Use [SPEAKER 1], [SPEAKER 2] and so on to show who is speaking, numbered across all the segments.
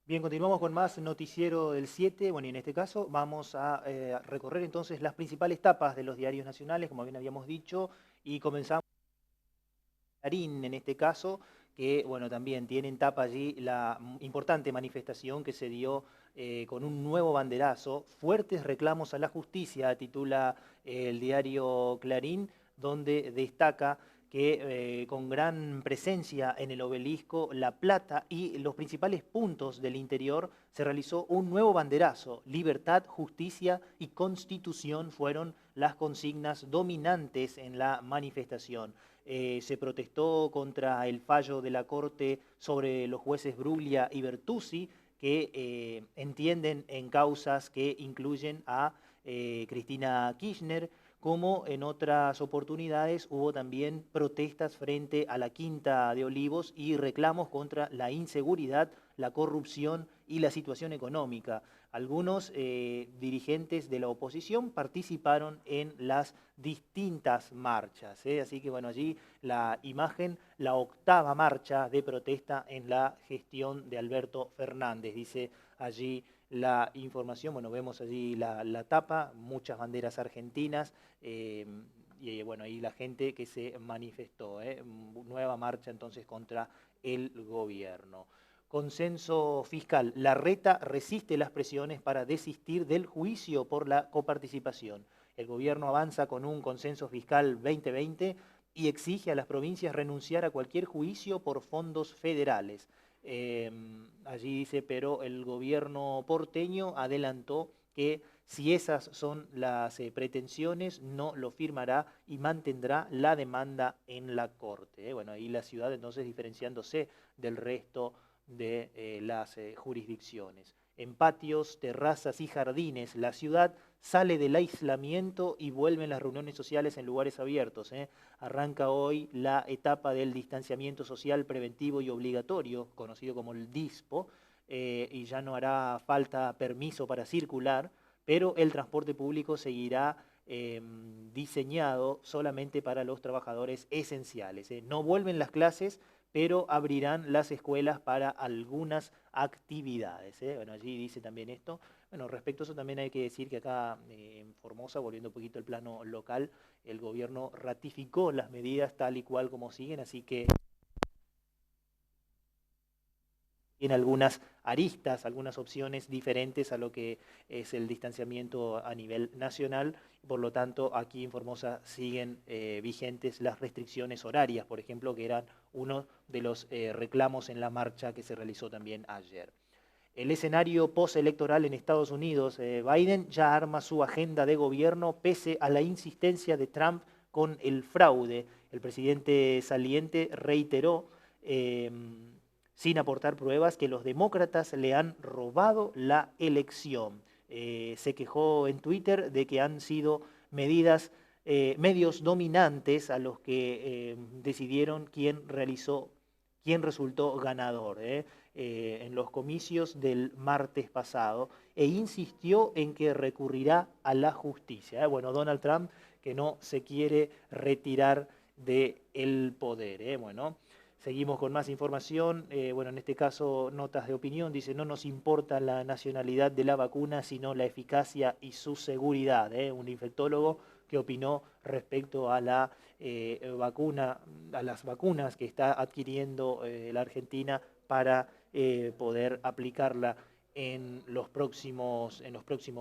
[SPEAKER 1] Bien, continuamos con más noticiero del 7. Bueno, y en este caso vamos a recorrer entonces las principales tapas de los diarios nacionales, como bien habíamos dicho, y comenzamos con Clarín en este caso, que bueno, también tiene en tapa allí la importante manifestación que se dio con un nuevo banderazo, fuertes reclamos a la justicia, titula el diario Clarín, donde destaca que con gran presencia en el obelisco La Plata y los principales puntos del interior se realizó un nuevo banderazo. Libertad, justicia y constitución fueron las consignas dominantes en la manifestación. Se protestó contra el fallo de la Corte sobre los jueces Bruglia y Bertuzzi, que entienden en causas que incluyen a Cristina Kirchner, como en otras oportunidades hubo también protestas frente a la Quinta de Olivos y reclamos contra la inseguridad, la corrupción y la situación económica. Algunos dirigentes de la oposición participaron en las distintas marchas, así que bueno, allí la imagen, la octava marcha de protesta en la gestión de Alberto Fernández, dice allí la información. Bueno, vemos allí la tapa, muchas banderas argentinas, y bueno, ahí la gente que se manifestó, nueva marcha entonces contra el gobierno. Consenso fiscal. Larreta resiste las presiones para desistir del juicio por la coparticipación. El gobierno avanza con un consenso fiscal 2020 y exige a las provincias renunciar a cualquier juicio por fondos federales. Allí dice, pero el gobierno porteño adelantó que si esas son las pretensiones, no lo firmará y mantendrá la demanda en la Corte. Bueno, ahí la ciudad entonces diferenciándose del resto de las jurisdicciones. En patios, terrazas y jardines, la ciudad sale del aislamiento y vuelven las reuniones sociales en lugares abiertos. Arranca hoy la etapa del distanciamiento social preventivo y obligatorio, conocido como el DISPO, y ya no hará falta permiso para circular, pero el transporte público seguirá diseñado solamente para los trabajadores esenciales. No vuelven las clases, pero abrirán las escuelas para algunas actividades. Bueno, allí dice también esto. Bueno, respecto a eso también hay que decir que acá en Formosa, volviendo un poquito al plano local, el gobierno ratificó las medidas tal y cual como siguen, así que tiene algunas aristas, algunas opciones diferentes a lo que es el distanciamiento a nivel nacional. Por lo tanto, aquí en Formosa siguen vigentes las restricciones horarias, por ejemplo, que eran uno de los reclamos en la marcha que se realizó también ayer. El escenario postelectoral en Estados Unidos, Biden ya arma su agenda de gobierno pese a la insistencia de Trump con el fraude. El presidente saliente reiteró sin aportar pruebas, que los demócratas le han robado la elección. Se quejó en Twitter de que han sido medios dominantes a los que decidieron quién resultó ganador en los comicios del martes pasado, e insistió en que recurrirá a la justicia. Bueno, Donald Trump que no se quiere retirar del poder. Bueno, seguimos con más información. Bueno, en este caso, notas de opinión. Dice, no nos importa la nacionalidad de la vacuna, sino la eficacia y su seguridad. Un infectólogo que opinó respecto a la vacuna, a las vacunas que está adquiriendo la Argentina para poder aplicarla en los próximos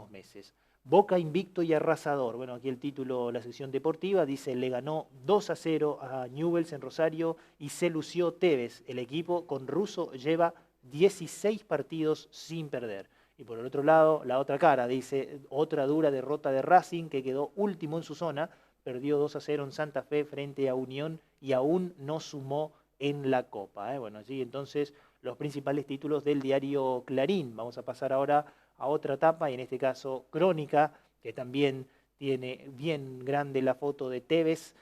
[SPEAKER 1] meses. Boca invicto y arrasador. Bueno, aquí el título, la sección deportiva, dice, le ganó 2-0 a Newell's en Rosario y se lució Tevez. El equipo con Russo lleva 16 partidos sin perder. Y por el otro lado, la otra cara, dice, otra dura derrota de Racing que quedó último en su zona, perdió 2-0 en Santa Fe frente a Unión y aún no sumó en la Copa. Bueno, allí entonces los principales títulos del diario Clarín. Vamos a pasar ahora a otra etapa, y en este caso Crónica, que también tiene bien grande la foto de Tevez,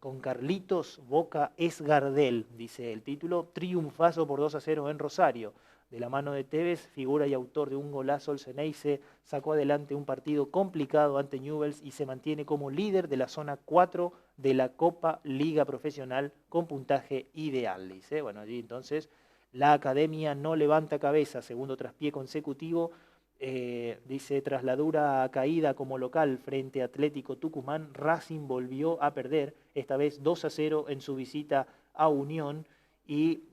[SPEAKER 1] con Carlitos, Boca es Gardel, dice el título, triunfazo por 2-0 en Rosario. De la mano de Tevez, figura y autor de un golazo, el Ceneice sacó adelante un partido complicado ante Newell's y se mantiene como líder de la zona 4 de la Copa Liga Profesional con puntaje ideal, dice. Bueno, allí entonces La academia no levanta cabeza, segundo traspié consecutivo. Dice, tras la dura caída como local frente a Atlético Tucumán, Racing volvió a perder, esta vez 2-0 en su visita a Unión y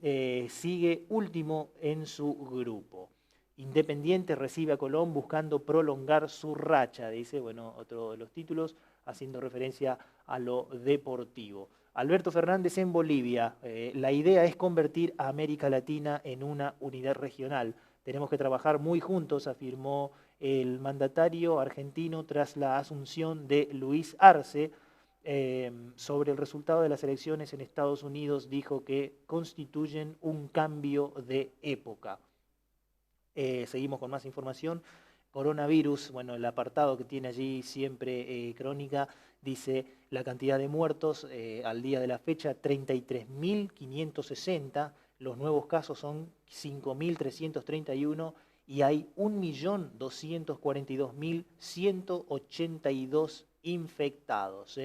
[SPEAKER 1] sigue último en su grupo. Independiente recibe a Colón buscando prolongar su racha, dice, bueno, otro de los títulos, haciendo referencia a lo deportivo. Alberto Fernández en Bolivia, la idea es convertir a América Latina en una unidad regional. Tenemos que trabajar muy juntos, afirmó el mandatario argentino tras la asunción de Luis Arce. Sobre el resultado de las elecciones en Estados Unidos, dijo que constituyen un cambio de época. Seguimos con más información. Coronavirus, bueno, el apartado que tiene allí siempre Crónica, dice la cantidad de muertos al día de la fecha, 33.560, los nuevos casos son 5.331 y hay 1.242.182 infectados.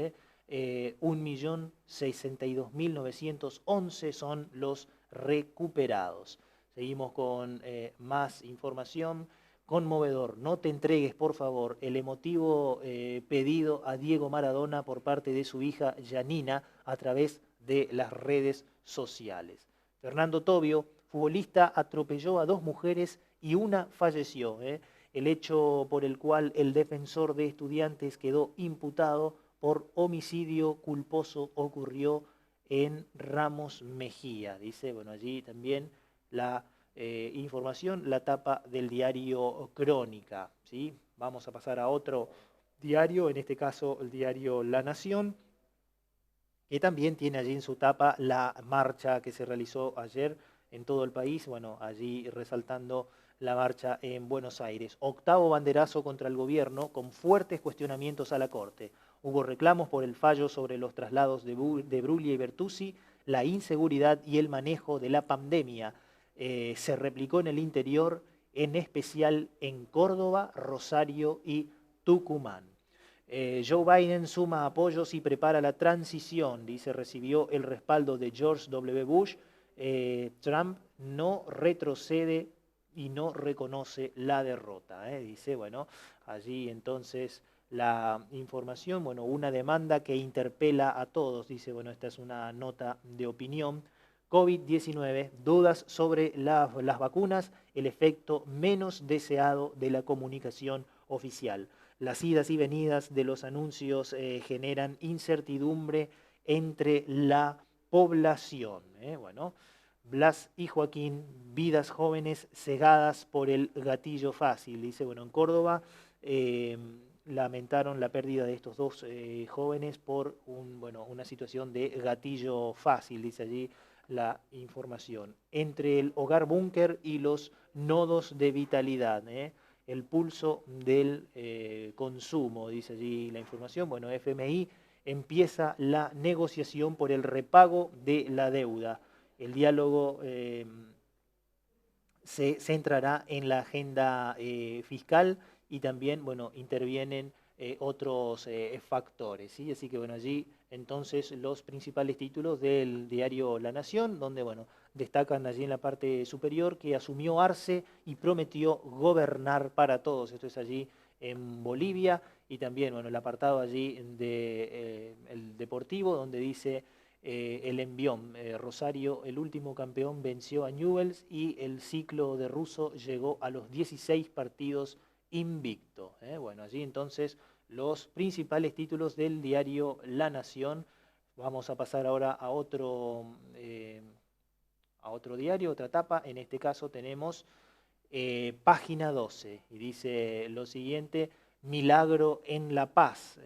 [SPEAKER 1] 1.062.911 son los recuperados. Seguimos con más información. Conmovedor, no te entregues, por favor, el emotivo pedido a Diego Maradona por parte de su hija Janina a través de las redes sociales. Fernando Tobio, futbolista, atropelló a 2 mujeres y una falleció. El hecho por el cual el defensor de Estudiantes quedó imputado por homicidio culposo ocurrió en Ramos Mejía. Dice, bueno, allí también la información, la tapa del diario Crónica, ¿sí? Vamos a pasar a otro diario, en este caso el diario La Nación, que también tiene allí en su tapa la marcha que se realizó ayer en todo el país, bueno, allí resaltando la marcha en Buenos Aires. 8º banderazo contra el gobierno con fuertes cuestionamientos a la Corte. Hubo reclamos por el fallo sobre los traslados de Bruglia y Bertuzzi, la inseguridad y el manejo de la pandemia. Se replicó en el interior, en especial en Córdoba, Rosario y Tucumán. Joe Biden suma apoyos y prepara la transición, dice, recibió el respaldo de George W. Bush. Trump no retrocede y no reconoce la derrota. Dice, bueno, allí entonces la información, bueno, una demanda que interpela a todos, dice, bueno, esta es una nota de opinión. COVID-19, dudas sobre las vacunas, el efecto menos deseado de la comunicación oficial. Las idas y venidas de los anuncios generan incertidumbre entre la población. Bueno, Blas y Joaquín, vidas jóvenes cegadas por el gatillo fácil. Dice, bueno, en Córdoba lamentaron la pérdida de estos 2 jóvenes por una situación de gatillo fácil, dice allí la información. Entre el hogar búnker y los nodos de vitalidad, el pulso del consumo, dice allí la información. Bueno, FMI empieza la negociación por el repago de la deuda. El diálogo se centrará en la agenda fiscal y también, bueno, intervienen otros factores, ¿sí? Así que, bueno, allí entonces los principales títulos del diario La Nación, donde, bueno, destacan allí en la parte superior que asumió Arce y prometió gobernar para todos. Esto es allí en Bolivia y también, bueno, el apartado allí de el deportivo, donde dice el envión, Rosario, el último campeón, venció a Newell's y el ciclo de Russo llegó a los 16 partidos invicto. Bueno, allí entonces los principales títulos del diario La Nación. Vamos a pasar ahora a otro diario, otra etapa. En este caso tenemos página 12 y dice lo siguiente: milagro en La Paz.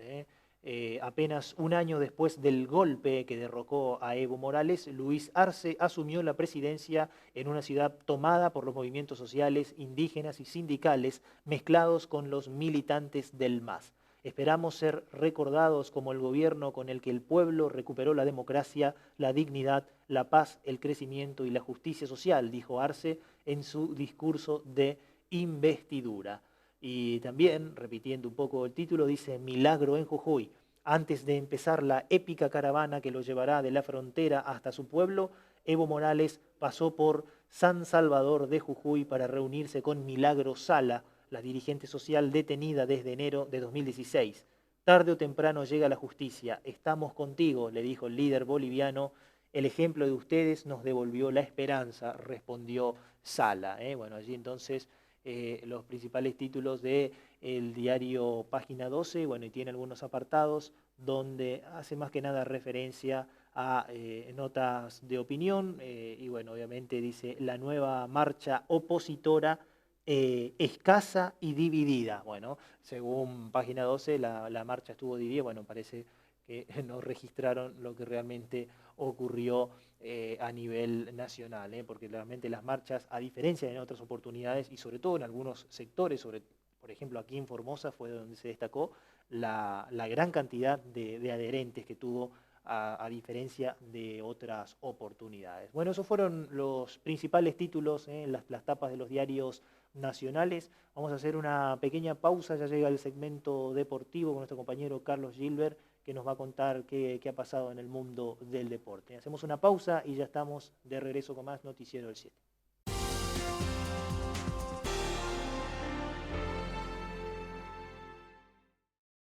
[SPEAKER 1] Apenas un año después del golpe que derrocó a Evo Morales, Luis Arce asumió la presidencia en una ciudad tomada por los movimientos sociales, indígenas y sindicales mezclados con los militantes del MAS. Esperamos ser recordados como el gobierno con el que el pueblo recuperó la democracia, la dignidad, la paz, el crecimiento y la justicia social, dijo Arce en su discurso de investidura. Y también, repitiendo un poco el título, dice milagro en Jujuy. Antes de empezar la épica caravana que lo llevará de la frontera hasta su pueblo, Evo Morales pasó por San Salvador de Jujuy para reunirse con Milagro Sala, la dirigente social detenida desde enero de 2016. Tarde o temprano llega la justicia. Estamos contigo, le dijo el líder boliviano. El ejemplo de ustedes nos devolvió la esperanza, respondió Sala. Bueno, allí entonces los principales títulos del diario Página 12, bueno, y tiene algunos apartados donde hace más que nada referencia a notas de opinión y bueno, obviamente dice la nueva marcha opositora escasa y dividida. Bueno, según Página 12 la marcha estuvo dividida, bueno, parece que no registraron lo que realmente ocurrió a nivel nacional, porque realmente las marchas, a diferencia de en otras oportunidades y sobre todo en algunos sectores, por ejemplo aquí en Formosa fue donde se destacó la gran cantidad de adherentes que tuvo a diferencia de otras oportunidades. Bueno, esos fueron los principales títulos en las tapas de los diarios nacionales. Vamos a hacer una pequeña pausa, ya llega el segmento deportivo con nuestro compañero Carlos Gilbert, que nos va a contar qué ha pasado en el mundo del deporte. Hacemos una pausa y ya estamos de regreso con más Noticiero del 7.